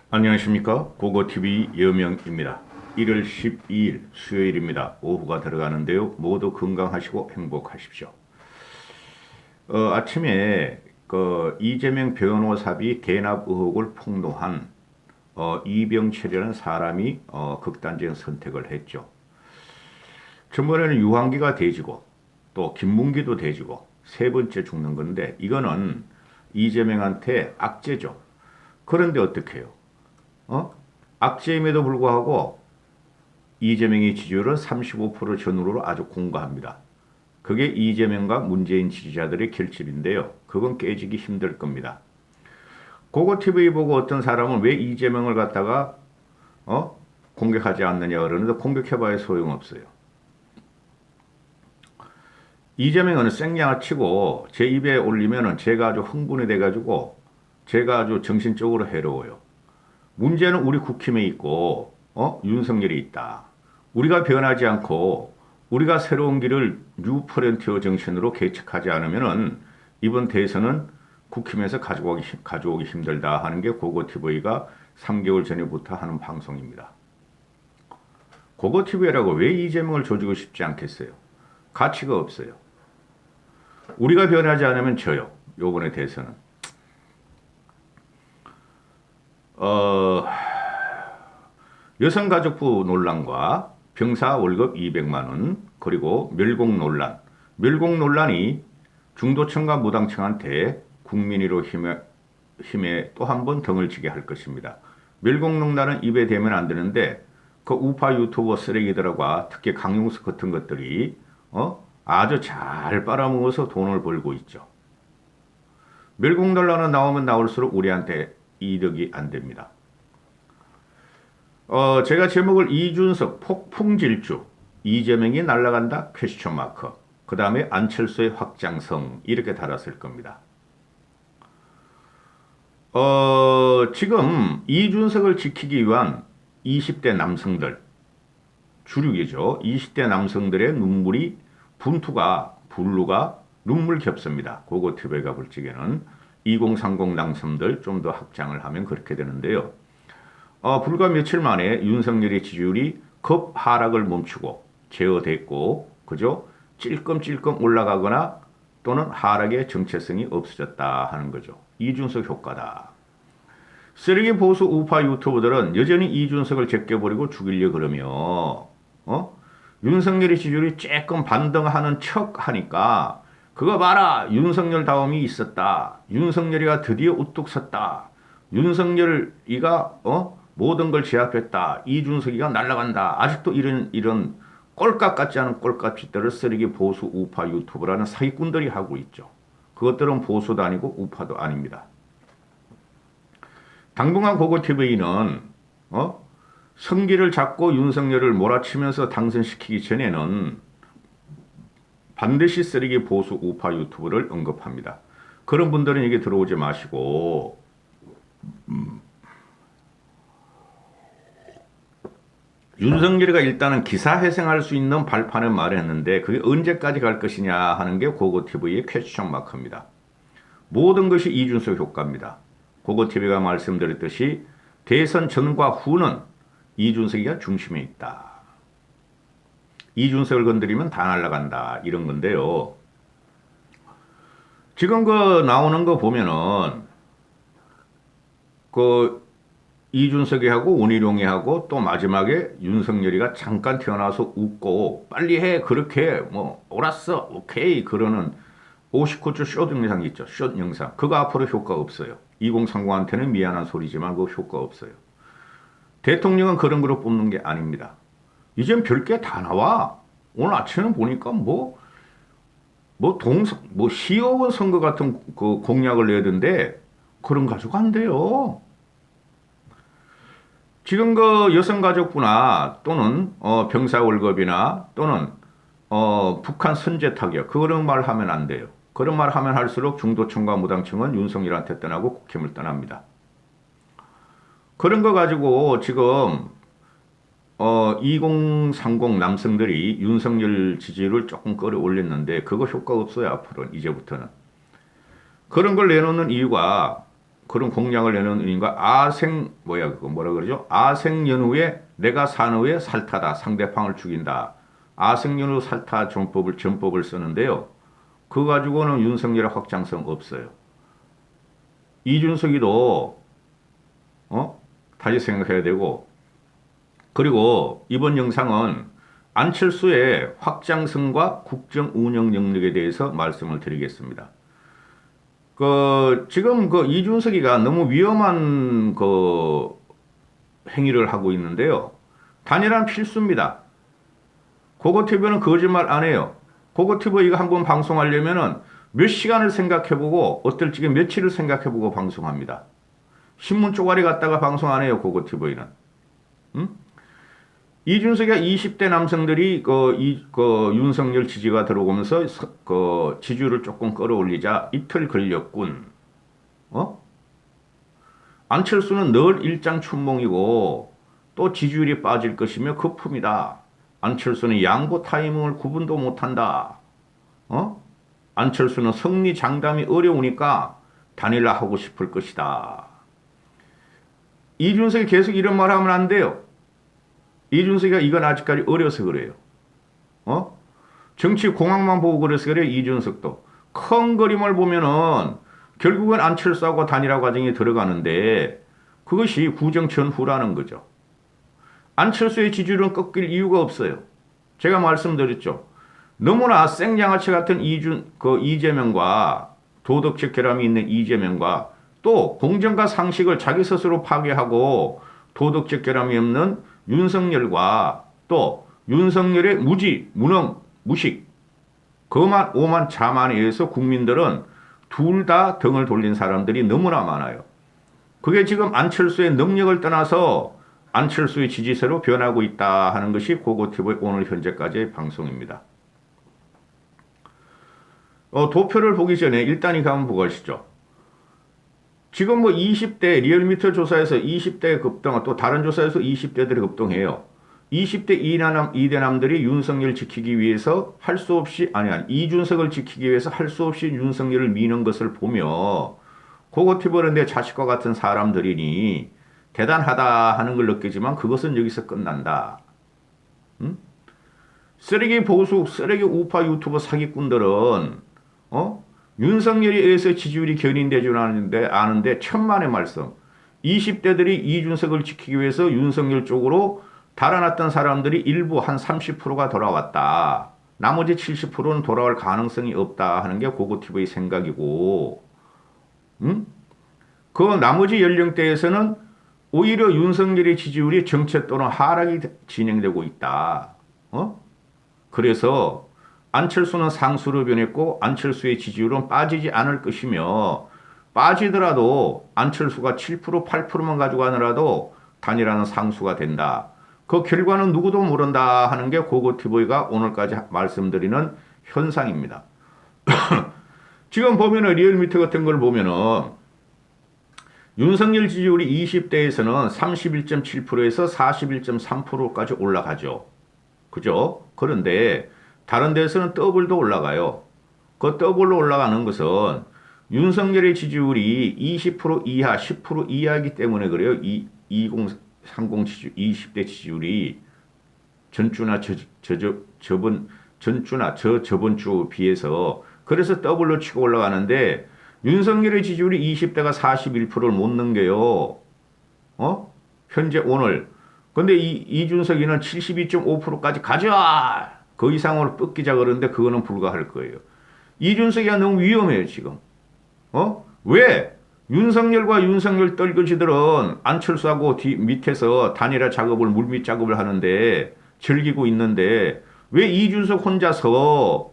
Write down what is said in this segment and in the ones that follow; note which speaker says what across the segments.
Speaker 1: 안녕하십니까. 고고TV 여명입니다. 1월 12일 수요일입니다. 오후가 들어가는데요. 모두 건강하시고 행복하십시오. 아침에 이재명 변호사비 대납 의혹을 폭로한 이병철이라는 사람이 극단적인 선택을 했죠. 전번에는 유한기가 돼지고 또 김문기도 돼지고 세 번째 죽는 건데 이거는 이재명한테 악재죠. 그런데 어떻게 해요? 악재임에도 불구하고 이재명의 지지율은 35% 전후로 아주 공고합니다. 그게 이재명과 문재인 지지자들의 결집인데요. 그건 깨지기 힘들 겁니다. 고고TV 보고 어떤 사람은 왜 이재명을 갖다가 공격하지 않느냐 그러는데 공격해봐야 소용없어요. 이재명은 생양아치고 제 입에 올리면은 제가 아주 흥분이 돼가지고 제가 아주 정신적으로 해로워요. 문제는 우리 국힘에 있고 윤석열이 있다. 우리가 변하지 않고 우리가 새로운 길을 뉴퍼런티어 정신으로 개척하지 않으면은 이번 대선은 국힘에서 가져오기 힘들다 하는 게 고고TV가 3개월 전에부터 하는 방송입니다. 고고TV라고 왜 이재명을 조지고 싶지 않겠어요? 가치가 없어요. 우리가 변하지 않으면 져요. 요번에 대선은. 여성가족부 논란과 병사 월급 200만 원 그리고 멸공 논란. 멸공 논란이 중도층과 무당층한테 국민의로 힘에 또 한 번 등을 지게 할 것입니다. 멸공 논란은 입에 대면 안 되는데 그 우파 유튜버 쓰레기들과 특히 강용수 같은 것들이 아주 잘 빨아먹어서 돈을 벌고 있죠. 멸공 논란은 나오면 나올수록 우리한테 이득이 안 됩니다. 제가 제목을 이준석 폭풍질주, 이재명이 날아간다 퀘스천 마크, 그 다음에 안철수의 확장성 이렇게 달았을 겁니다. 지금 이준석을 지키기 위한 20대 남성들, 주력이죠. 20대 남성들의 분루가 눈물겹습니다. 고고TV가 볼 적에는 2030 당선들 좀 더 확장을 하면 그렇게 되는데요. 불과 며칠 만에 윤석열의 지지율이 급 하락을 멈추고 제어됐고, 그죠? 찔끔찔끔 올라가거나 또는 하락의 정체성이 없어졌다 하는 거죠. 이준석 효과다. 쓰레기 보수 우파 유튜버들은 여전히 이준석을 제껴버리고 죽이려 그러며, 윤석열의 지지율이 조금 반등하는 척 하니까 그거 봐라. 윤석열 다움이 있었다. 윤석열이가 드디어 우뚝 섰다. 윤석열이가 모든 걸 제압했다. 이준석이가 날아간다. 아직도 이런 꼴값 같지 않은 꼴값 짓들을 쓰레기 보수 우파 유튜브라는 사기꾼들이 하고 있죠. 그것들은 보수도 아니고 우파도 아닙니다. 당분간 고고TV는 성기를 잡고 윤석열을 몰아치면서 당선시키기 전에는 반드시 쓰레기 보수 우파 유튜브를 언급합니다. 그런 분들은 여기 들어오지 마시고 윤석열이가 일단은 기사회생할 수 있는 발판을 마련했는데 그게 언제까지 갈 것이냐 하는 게 고고TV의 퀘스천 마크입니다. 모든 것이 이준석 효과입니다. 고고TV가 말씀드렸듯이 대선 전과 후는 이준석이가 중심에 있다. 이준석을 건드리면 다 날아간다. 이런 건데요. 지금 나오는 거 보면은 이준석이 하고 원희룡이 하고 또 마지막에 윤석열이가 잠깐 태어나서 웃고 빨리 해 그렇게 옳았어 오케이 그러는 59초 숏 영상 있죠. 숏 영상. 그거 앞으로 효과 없어요. 2030한테는 미안한 소리지만 그거 효과 없어요. 대통령은 그런 거로 뽑는 게 아닙니다. 이젠 별게 다 나와. 오늘 아침에 보니까 시의원 선거 같은 그 공약을 내던데 그런 가지고 안 돼요. 지금 여성가족부나 또는 병사 월급이나 또는 북한 선제 타격 그런 말 하면 안 돼요. 그런 말 하면 할수록 중도층과 무당층은 윤석열한테 떠나고 국힘을 떠납니다. 그런 거 가지고 지금 2030 남성들이 윤석열 지지율을 조금 끌어올렸는데 그거 효과 없어요. 앞으로는 이제부터는. 그런 걸 내놓는 이유가 그런 공약을 내놓은 의원과 아생 뭐야 그거 뭐라 그러죠? 아생연후에 내가 산후에 살타다 상대방을 죽인다. 아생연후 살타 전법을 쓰는데요. 그거 가지고는 윤석열의 확장성 없어요. 이준석이도 다시 생각해야 되고 그리고 이번 영상은 안철수의 확장성과 국정 운영 능력에 대해서 말씀을 드리겠습니다. 지금 이준석이가 너무 위험한 행위를 하고 있는데요. 단일화는 필수입니다. 고고TV는 거짓말 안 해요. 고고TV가 한번 방송하려면은 몇 시간을 생각해보고 어떨지 며칠을 생각해보고 방송합니다. 신문 쪼가리 갖다가 방송 안 해요. 고고TV는. 응? 이준석이가 20대 남성들이 윤석열 지지가 들어오면서 지지율을 조금 끌어올리자 이틀 걸렸군. 안철수는 늘 일장춘몽이고 또 지지율이 빠질 것이며 거품이다. 안철수는 양보 타이밍을 구분도 못한다. 안철수는 승리 장담이 어려우니까 단일화하고 싶을 것이다. 이준석이 계속 이런 말 하면 안 돼요. 이준석이가 이건 아직까지 어려서 그래요. 정치 공학만 보고 그래서 그래요. 이준석도. 큰 그림을 보면은 결국은 안철수하고 단일화 과정에 들어가는데 그것이 구정 전후라는 거죠. 안철수의 지지율은 꺾일 이유가 없어요. 제가 말씀드렸죠. 너무나 생양아치 같은 이재명과 도덕적 결함이 있는 이재명과 또 공정과 상식을 자기 스스로 파괴하고 도덕적 결함이 없는 윤석열과 또 윤석열의 무능, 무식, 거만, 오만, 자만에 의해서 국민들은 둘 다 등을 돌린 사람들이 너무나 많아요. 그게 지금 안철수의 능력을 떠나서 안철수의 지지세로 변하고 있다 하는 것이 고고TV의 오늘 현재까지의 방송입니다. 도표를 보기 전에 일단 이거 한번 보고 가시죠. 지금 20대 리얼미터 조사에서 20대 급등, 또 다른 조사에서 20대들이 급등해요. 20대 이대남들이 윤석열 지키기 위해서 할 수 없이, 이준석을 지키기 위해서 할 수 없이 윤석열을 미는 것을 보며 고고TV는 내 자식과 같은 사람들이니 대단하다 하는 걸 느끼지만 그것은 여기서 끝난다. 쓰레기 보수, 쓰레기 우파 유튜버 사기꾼들은 윤석열에 의해서 지지율이 견인되지 않은데 천만의 말씀. 20대들이 이준석을 지키기 위해서 윤석열 쪽으로 달아났던 사람들이 일부 한 30%가 돌아왔다. 나머지 70%는 돌아올 가능성이 없다 하는 게 고고TV의 생각이고 그 나머지 연령대에서는 오히려 윤석열의 지지율이 정체 또는 하락이 진행되고 있다. 그래서 안철수는 상수로 변했고 안철수의 지지율은 빠지지 않을 것이며 빠지더라도 안철수가 7% 8%만 가져가느라도 단일화는 상수가 된다. 그 결과는 누구도 모른다 하는 게 고고TV가 오늘까지 말씀드리는 현상입니다. 지금 보면은 리얼미터 같은 걸 보면은 윤석열 지지율이 20대에서는 31.7%에서 41.3%까지 올라가죠. 그죠? 그런데 다른 데서는 더블도 올라가요. 그 더블로 올라가는 것은 윤석열의 지지율이 20% 이하, 10% 이하이기 때문에 그래요. 2030 지지율, 20대 지지율이 전주나 저번 주 비해서 그래서 더블로 치고 올라가는데 윤석열의 지지율이 20대가 41%를 못 넘겨요. 현재 오늘. 근데 이준석이는 72.5%까지 가져와! 그 이상으로 뻗기자 그러는데 그거는 불가할 거예요. 이준석이가 너무 위험해요, 지금. 왜? 윤석열과 윤석열 떨거지들은 안철수하고 밑에서 단일화 작업을, 물밑 작업을 하는데 즐기고 있는데 왜 이준석 혼자서,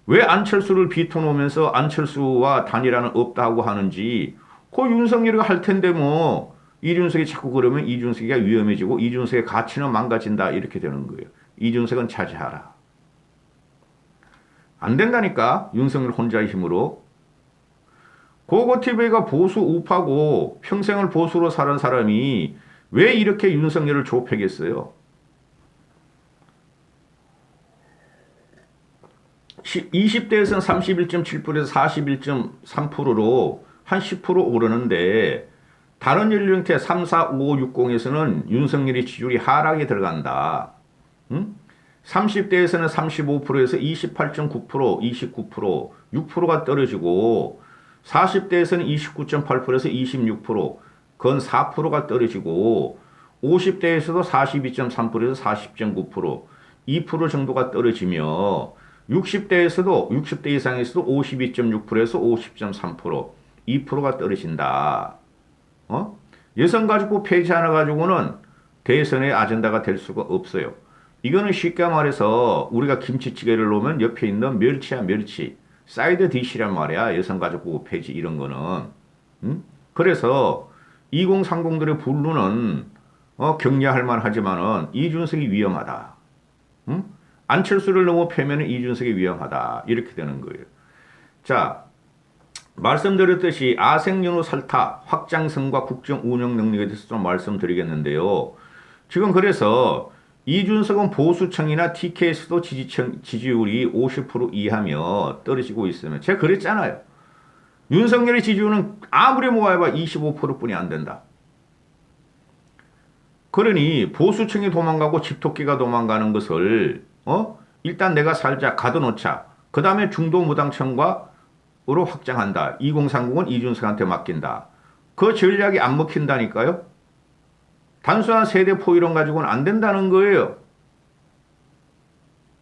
Speaker 1: 왜 안철수를 비토놓으면서 안철수와 단일화는 없다고 하는지, 그 윤석열이가 할 텐데 이준석이 자꾸 그러면 이준석이가 위험해지고 이준석의 가치는 망가진다 이렇게 되는 거예요. 이준석은 차지하라. 안 된다니까 윤석열 혼자의 힘으로. 고고TV가 보수 우파고 평생을 보수로 살은 사람이 왜 이렇게 윤석열을 좁혀겠어요? 20대에서는 31.7%에서 41.3%로 한 10% 오르는데 다른 연령대 3, 4, 5, 60에서는 윤석열이 지지율이 하락에 들어간다. 응? 30대에서는 35%에서 28.9%, 29%, 6%가 떨어지고 40대에서는 29.8%에서 26%, 건 4%가 떨어지고 50대에서도 42.3%에서 40.9%, 2% 정도가 떨어지며 60대에서도 60대 이상에서도 52.6%에서 50.3%, 2%가 떨어진다. 여성가족부 폐지 하나 가지고는 대선의 아젠다가 될 수가 없어요. 이거는 쉽게 말해서 우리가 김치찌개를 놓으면 옆에 있는 멸치야 멸치. 사이드 디시란 말이야. 여성가족부 폐지 이런 거는. 그래서 2030들의 분류는 격려할 만하지만은 이준석이 위험하다. 안철수를 너무 펴면은 이준석이 위험하다. 이렇게 되는 거예요. 자, 말씀드렸듯이 아생연후 살타 확장성과 국정 운영 능력에 대해서 좀 말씀드리겠는데요. 지금 그래서 이준석은 보수층이나 TK에서도 지지율이 50% 이하며 떨어지고 있으면 제가 그랬잖아요. 윤석열의 지지율은 아무리 모아봐 25%뿐이 안 된다. 그러니 보수층이 도망가고 집토끼가 도망가는 것을 일단 내가 살자 가둬놓자. 그 다음에 중도무당층과 으로 확장한다. 2030은 이준석한테 맡긴다. 그 전략이 안 먹힌다니까요. 단순한 세대 포이론 가지고는 안 된다는 거예요.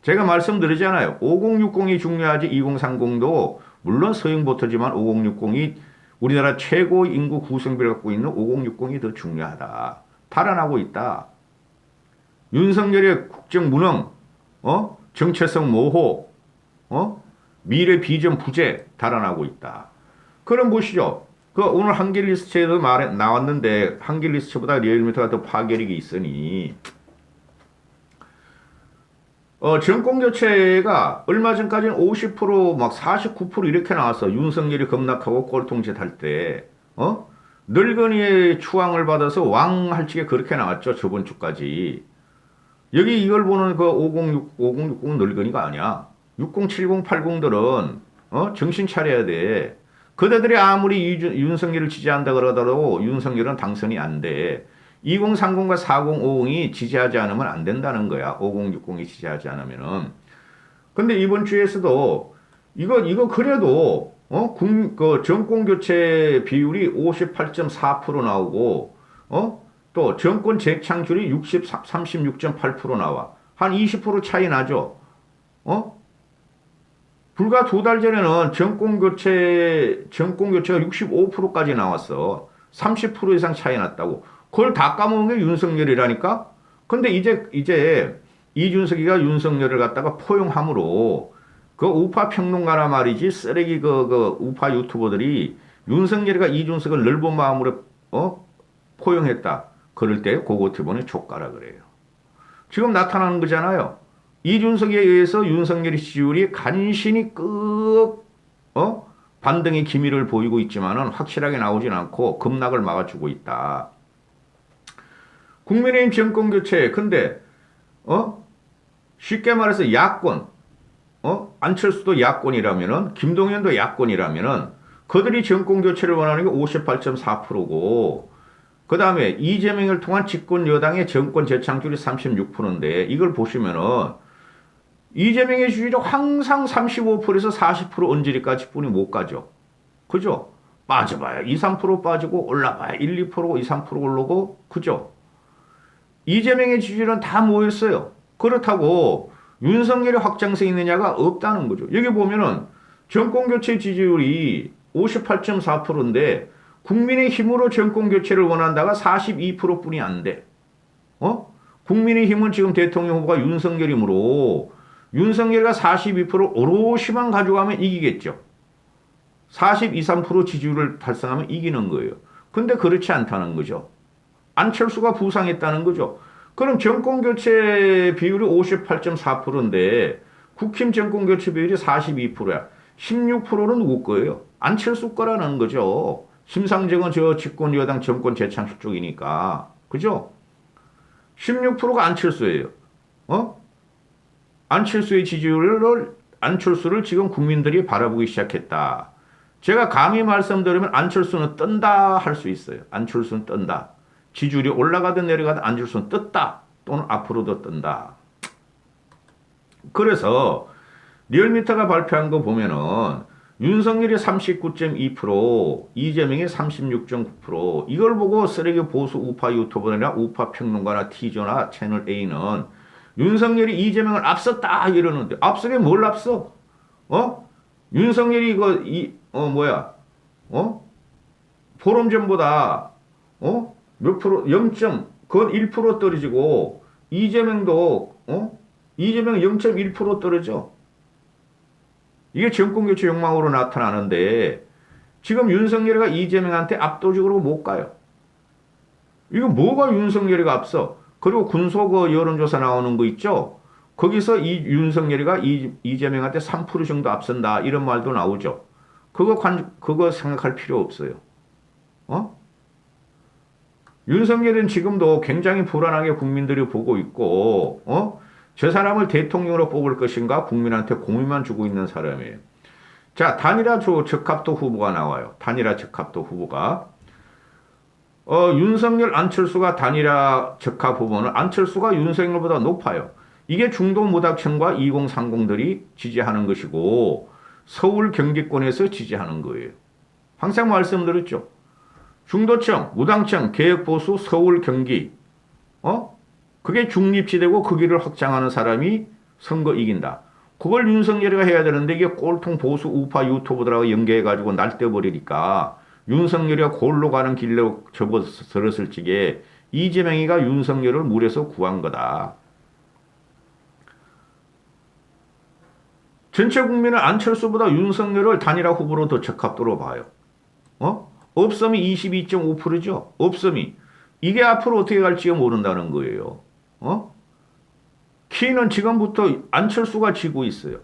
Speaker 1: 제가 말씀드리잖아요. 5060이 중요하지 2030도 물론 서영보트지만 5060이 우리나라 최고 인구 구성비를 갖고 있는 5060이 더 중요하다. 달아나고 있다. 윤석열의 국정 무능, 정체성 모호, 미래 비전 부재 달아나고 있다. 그럼 보시죠. 그 오늘 한길리스트에도 나왔는데 한길리스트보다 리얼미터가 더 파괴력이 있으니 정권 교체가 얼마 전까지는 50%막 49% 이렇게 나왔어. 윤석열이 급락하고 꼴통짓 할 때 늙은이의 추앙을 받아서 왕할지게 그렇게 나왔죠. 저번 주까지. 여기 이걸 보는 그 5060은 늙은이가 아니야. 60, 70, 80들은 정신 차려야 돼. 그대들이 아무리 윤석열을 지지한다 그러더라도 윤석열은 당선이 안 돼. 2030과 4050이 지지하지 않으면 안 된다는 거야. 5060이 지지하지 않으면은. 근데 이번 주에서도 이거 그래도 그 정권 교체 비율이 58.4% 나오고 또 정권 재창출이 36.8% 나와. 한 20% 차이 나죠. 불과 2달 전에는 정권 교체가 65%까지 나왔어. 30% 이상 차이 났다고. 그걸 다 까먹은 게 윤석열이라니까? 근데 이제 이준석이가 윤석열을 갖다가 포용함으로 그 우파 평론가나 말이지 쓰레기 그 우파 유튜버들이 윤석열이가 이준석을 넓은 마음으로 포용했다. 그럴 때 그거 티보니 족가라 그래요. 지금 나타나는 거잖아요. 이준석에 의해서 윤석열의 지지율이 간신히 반등의 기미를 보이고 있지만은 확실하게 나오진 않고 급락을 막아주고 있다. 국민의힘 정권 교체. 근데 쉽게 말해서 야권, 안철수도 야권이라면은 김동연도 야권이라면은 그들이 정권 교체를 원하는 게 58.4%고 그 다음에 이재명을 통한 집권 여당의 정권 재창출이 36%인데 이걸 보시면은 이재명의 지지율이 항상 35%에서 40% 언저리까지 뿐이 못 가죠. 그죠? 빠져봐야 2, 3% 빠지고 올라봐야 1, 2%, 2, 3% 오르고 그죠? 이재명의 지지율은 다 모였어요. 그렇다고 윤석열의 확장성이 있느냐가 없다는 거죠. 여기 보면은 정권교체 지지율이 58.4%인데 국민의힘으로 정권교체를 원한다가 42% 뿐이 안 돼. 국민의힘은 지금 대통령 후보가 윤석열이므로 윤석열이가 42% 오롯이만 가져가면 이기겠죠. 42, 3% 지지율을 달성하면 이기는 거예요. 근데 그렇지 않다는 거죠. 안철수가 부상했다는 거죠. 그럼 정권교체 비율이 58.4%인데 국힘 정권교체 비율이 42%야. 16%는 누구 거예요? 안철수 거라는 거죠. 심상정은 저 집권 여당 정권 재창출 쪽이니까. 그죠? 16%가 안철수예요. 안철수의 안철수를 지금 국민들이 바라보기 시작했다. 제가 감히 말씀드리면 안철수는 뜬다 할 수 있어요. 안철수는 뜬다. 지지율이 올라가든 내려가든 안철수는 떴다. 또는 앞으로도 뜬다. 그래서 리얼미터가 발표한 거 보면은 윤석열이 39.2%, 이재명이 36.9%, 이걸 보고 쓰레기 보수 우파 유튜버나 우파 평론가나 티저나 채널 A는 윤석열이 이재명을 앞섰다 이러는데, 앞서게 뭘 앞서? 윤석열이 포럼 전보다, 몇 프로, 1% 떨어지고, 이재명도, 이재명 0.1% 떨어져. 이게 정권교체 욕망으로 나타나는데 지금 윤석열이가 이재명한테 압도적으로 못 가요. 이거 뭐가 윤석열이가 앞서? 그리고 군소 여론조사 나오는 거 있죠? 거기서 윤석열이가 이재명한테 3% 정도 앞선다 이런 말도 나오죠. 그거 생각할 필요 없어요. 윤석열은 지금도 굉장히 불안하게 국민들이 보고 있고 저 사람을 대통령으로 뽑을 것인가 국민한테 고민만 주고 있는 사람이에요. 자, 단일화 적합도 후보가 나와요. 단일화 적합도 후보가. 윤석열, 안철수가 단일화 적합 후보는 안철수가 윤석열보다 높아요. 이게 중도 무당층과 2030들이 지지하는 것이고 서울 경기권에서 지지하는 거예요. 항상 말씀드렸죠. 중도층, 무당층, 개혁보수, 서울 경기. 그게 중립지대고 그 길을 확장하는 사람이 선거 이긴다. 그걸 윤석열이가 해야 되는데 이게 꼴통 보수 우파 유튜버들하고 연계해가지고 날뛰어버리니까 윤석열이가 골로 가는 길로 접어들었을 적에 이재명이가 윤석열을 물에서 구한 거다. 전체 국민은 안철수보다 윤석열을 단일화 후보로 더 적합도로 봐요. 없음이 22.5%죠. 없음이. 이게 앞으로 어떻게 갈지 모른다는 거예요. 키는 지금부터 안철수가 지고 있어요.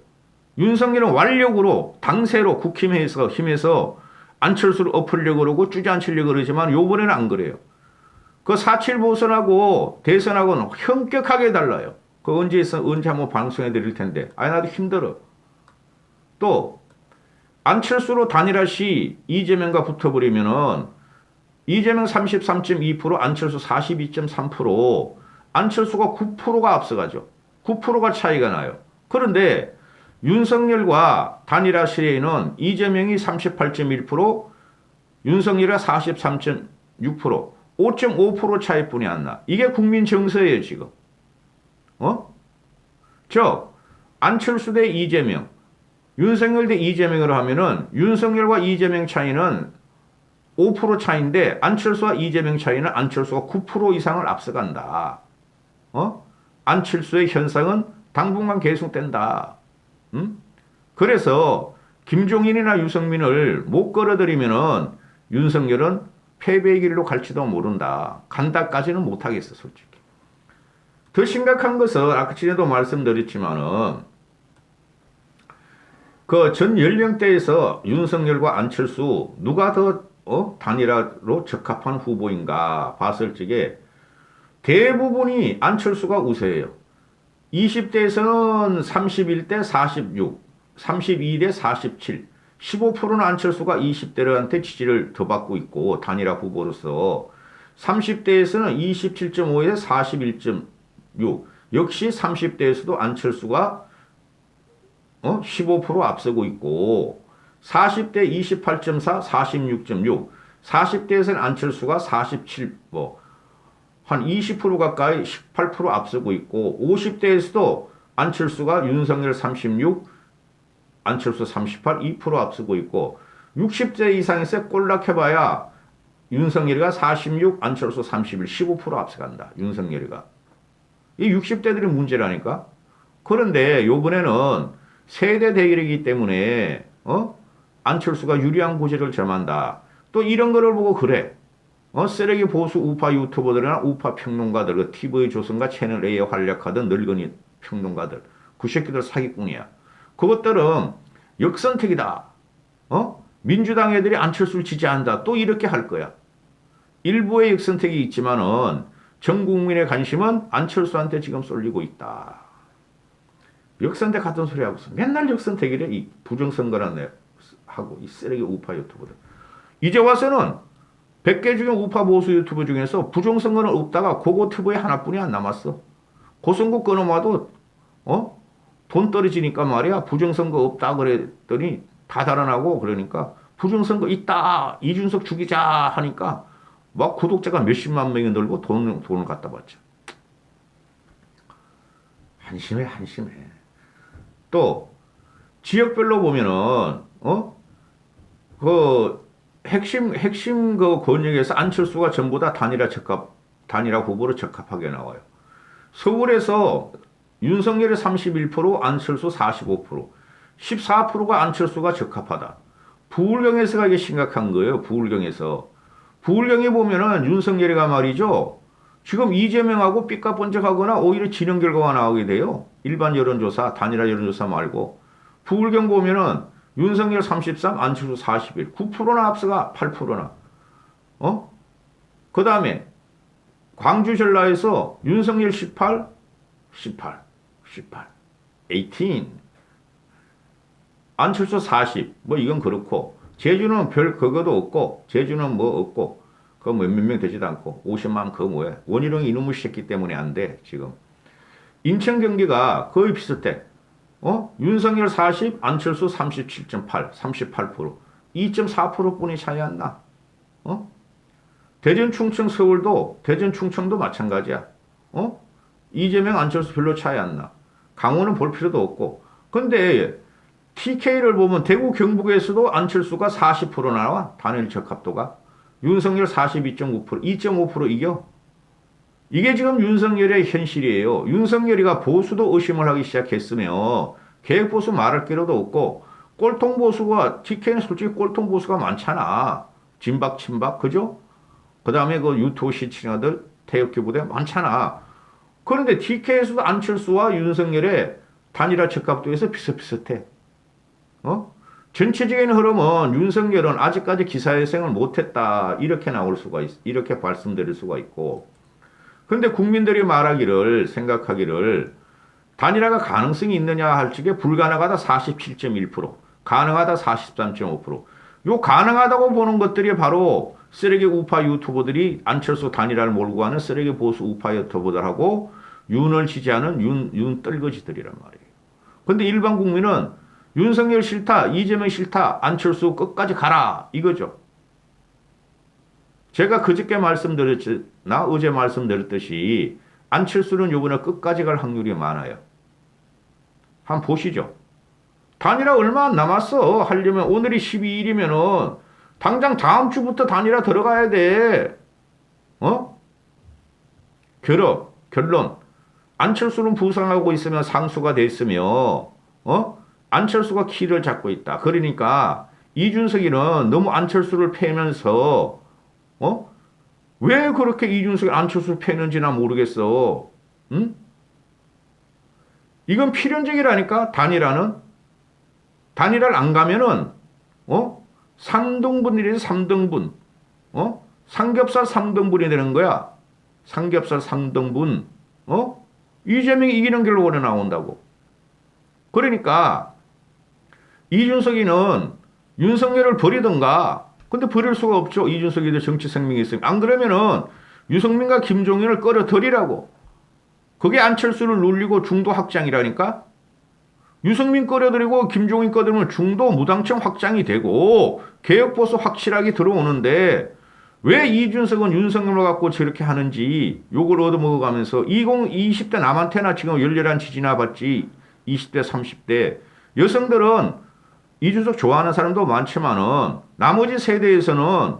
Speaker 1: 윤석열은 완력으로 당세로 국힘에서 힘에서 안철수를 엎으려고 그러고 주저앉히려고 그러지만 요번에는 안 그래요. 그 4.7 보선하고 대선하고는 현격하게 달라요. 그 언제 한번 방송해 드릴 텐데. 나도 힘들어. 또 안철수로 단일화 시 이재명과 붙어버리면은 이재명 33.2%, 안철수 42.3%, 안철수가 9%가 앞서가죠. 9%가 차이가 나요. 그런데 윤석열과 단일화 시에는 이재명이 38.1%, 윤석열이 43.6%, 5.5% 차이뿐이 안 나. 이게 국민 정서예요, 지금. 안철수 대 이재명, 윤석열 대 이재명으로 하면은 윤석열과 이재명 차이는 5% 차이인데 안철수와 이재명 차이는 안철수가 9% 이상을 앞서간다. 안철수의 현상은 당분간 계속된다. 그래서 김종인이나 유승민을 못 끌어들이면은 윤석열은 패배의 길로 갈지도 모른다. 간다까지는 못하겠어, 솔직히. 더 심각한 것은 아까 전에도 말씀드렸지만은 그 전 연령대에서 윤석열과 안철수 누가 더 단일화로 적합한 후보인가 봤을 적에 대부분이 안철수가 우세해요. 20대에서는 31대 46, 32대 47, 15%는 안철수가 20대들한테 지지를 더 받고 있고 단일화 후보로서 30대에서는 27.5에서 41.6, 역시 30대에서도 안철수가 15% 앞서고 있고 40대 28.4, 46.6, 40대에서는 안철수가 47, 한 20% 가까이 18% 앞서고 있고 50대에서도 안철수가 윤석열 36, 안철수 38, 2% 앞서고 있고 60대 이상에서 꼴락해봐야 윤석열이가 46, 안철수 31, 15% 앞서간다. 윤석열이가. 이 60대들이 문제라니까. 그런데 요번에는 세대 대결이기 때문에 안철수가 유리한 구제를 점한다. 또 이런 거를 보고 그래. 쓰레기 보수 우파 유튜버들이나 우파 평론가들, 그 TV조선과 채널A에 활약하던 늙은이 평론가들, 그 새끼들 사기꾼이야. 그것들은 역선택이다. 민주당 애들이 안철수를 지지한다. 또 이렇게 할 거야. 일부의 역선택이 있지만은 전 국민의 관심은 안철수한테 지금 쏠리고 있다. 역선택 같은 소리 하고 있어. 맨날 역선택이래. 이 부정선거란 하고 이 쓰레기 우파 유튜버들. 이제 와서는 100개 중에 우파 보수 유튜브 중에서 부정선거는 없다가 고고튜브에 하나뿐이 안 남았어. 고선거 끊어봐도 돈 떨어지니까 말이야 부정선거 없다 그랬더니 다 달아나고 그러니까 부정선거 있다 이준석 죽이자 하니까 막 구독자가 몇십만 명이 늘고 돈을 갖다 받죠. 한심해 한심해. 또 지역별로 보면은 그 핵심 그 권역에서 안철수가 전부 다 단일화 후보로 적합하게 나와요. 서울에서 윤석열이 31%, 안철수 45%, 14%가 안철수가 적합하다. 부울경에서가 이게 심각한 거예요. 부울경에 보면은 윤석열이가 말이죠. 지금 이재명하고 삐까번쩍하거나 오히려 진영 결과가 나오게 돼요. 일반 여론조사, 단일화 여론조사 말고. 부울경 보면은 윤석열 33, 안철수 41, 9%나 앞서가 8%나. 그 다음에 광주 전라에서 윤석열 18, 18, 18. 안철수 40. 뭐 이건 그렇고. 제주는 별 그거도 없고, 제주는 뭐 없고, 그거 몇 명 되지도 않고, 50만 그거 뭐야. 원희룡이 이놈의 새끼 때문에 안 돼, 지금. 인천 경기가 거의 비슷해. 윤석열 40, 안철수 37.8, 38%. 2.4% 뿐이 차이 안 나. 대전, 충청, 서울도, 대전, 충청도 마찬가지야. 이재명, 안철수 별로 차이 안 나. 강원은 볼 필요도 없고. 근데 TK를 보면 대구, 경북에서도 안철수가 40% 나와. 단일 적합도가. 윤석열 42.5%, 2.5% 이겨. 이게 지금 윤석열의 현실이에요. 윤석열이가 보수도 의심을 하기 시작했으며 개혁보수 말할 필요도 없고 꼴통보수가 TK는 솔직히 꼴통보수가 많잖아. 진박 친박 그죠? 그 다음에 그 유튜브 시청자들 태극기부대 많잖아. 그런데 TK에서도 안철수와 윤석열의 단일화 적합도에서 비슷비슷해. 전체적인 흐름은 윤석열은 아직까지 기사회생을 못했다. 이렇게 나올 수가 이렇게 말씀드릴 수가 있고. 근데 국민들이 생각하기를 단일화가 가능성이 있느냐 할 적에 불가능하다 47.1%, 가능하다 43.5%. 요 가능하다고 보는 것들이 바로 쓰레기 우파 유튜버들이 안철수 단일화를 몰고 가는 쓰레기 보수 우파 유튜버들하고 윤을 지지하는 윤 떨거지들이란 말이에요. 근데 일반 국민은 윤석열 싫다, 이재명 싫다, 안철수 끝까지 가라 이거죠. 제가 그저께 말씀드렸나 어제 말씀드렸듯이 안철수는 이번에 끝까지 갈 확률이 많아요. 한번 보시죠. 단일화 얼마 안 남았어. 하려면 오늘이 12일이면은 당장 다음 주부터 단일화 들어가야 돼. 결론. 안철수는 부상하고 있으면 상수가 됐으며 안철수가 키를 잡고 있다. 그러니까 이준석이는 너무 안철수를 패면서 왜 그렇게 이준석이 안철수를 패는지 나 모르겠어. 응? 이건 필연적이라니까 단일화는. 단일화를 안 가면은 3등분이래 3등분. 삼겹살 3등분이 되는 거야. 삼겹살 3등분. 이재명이 이기는 결과가 나온다고. 그러니까 이준석이는 윤석열을 버리든가. 근데 버릴 수가 없죠. 이준석이도 정치 생명이 있으니까. 안 그러면은 유승민과 김종인을 끌어들이라고. 그게 안철수를 눌리고 중도 확장이라니까. 유승민 끌어들이고 김종인 끌어들이면 중도 무당층 확장이 되고 개혁보수 확실하게 들어오는데 왜 이준석은 윤석열을 갖고 저렇게 하는지 욕을 얻어먹어가면서 20대 남한테나 지금 열렬한 지지나 받지 20대 30대 여성들은 이준석 좋아하는 사람도 많지만은 나머지 세대에서는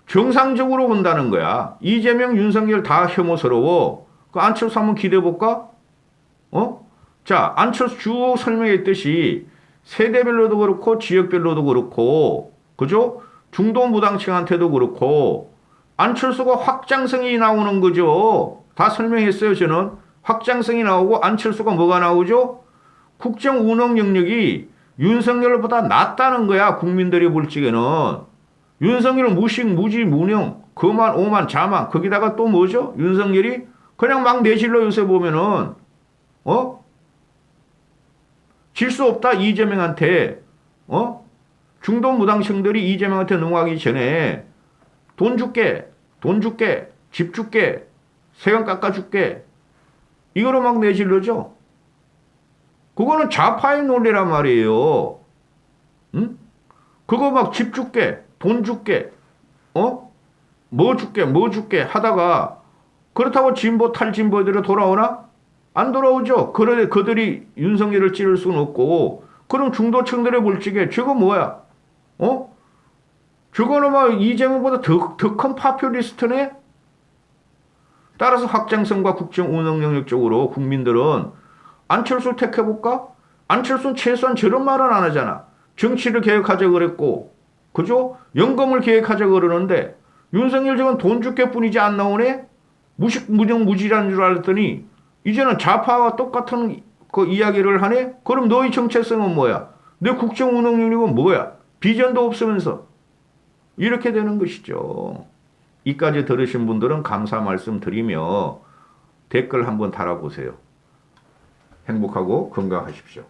Speaker 1: 정상적으로 본다는 거야. 이재명, 윤석열 다 혐오스러워. 그 안철수 한번 기대해볼까? 자, 안철수 쭉 설명했듯이 세대별로도 그렇고 지역별로도 그렇고 그죠? 중도 무당층한테도 그렇고 안철수가 확장성이 나오는 거죠. 다 설명했어요. 저는 확장성이 나오고 안철수가 뭐가 나오죠? 국정 운영 능력이 윤석열보다 낫다는 거야. 국민들이 볼 적에는. 윤석열은 무식, 무지, 무능, 거만, 오만, 자만. 거기다가 또 뭐죠? 윤석열이 그냥 막 내실로 요새 보면은 질 수 없다. 이재명한테 중도 무당층들이 이재명한테 넘어가기 전에 돈 줄게, 돈 줄게, 집 줄게, 세금 깎아줄게. 이거로 막 내질러죠. 그거는 좌파의 논리란 말이에요. 응? 그거 막 집 줄게, 돈 줄게, 뭐 줄게, 뭐 줄게 하다가 그렇다고 진보 탈진보들이 돌아오나? 안 돌아오죠. 그런데 그들이 윤석열을 찌를 수는 없고 그럼 중도층들의 물직에 저거 뭐야? 저거는 막 이재명보다 더 큰 파퓰리스트네? 따라서 확장성과 국정 운영 영역 적으로 국민들은 안철수 택해볼까? 안철수는 최소한 저런 말은 안 하잖아. 정치를 개혁하자 그랬고, 그죠? 연금을 개혁하자 그러는데, 윤석열 지금 돈 줄게 뿐이지 안 나오네? 무식, 무정, 무지란 줄 알았더니, 이제는 좌파와 똑같은 그 이야기를 하네? 그럼 너의 정체성은 뭐야? 내 국정 운영 영역은 뭐야? 비전도 없으면서. 이렇게 되는 것이죠. 이까지 들으신 분들은 감사 말씀 드리며 댓글 한번 달아보세요. 행복하고 건강하십시오.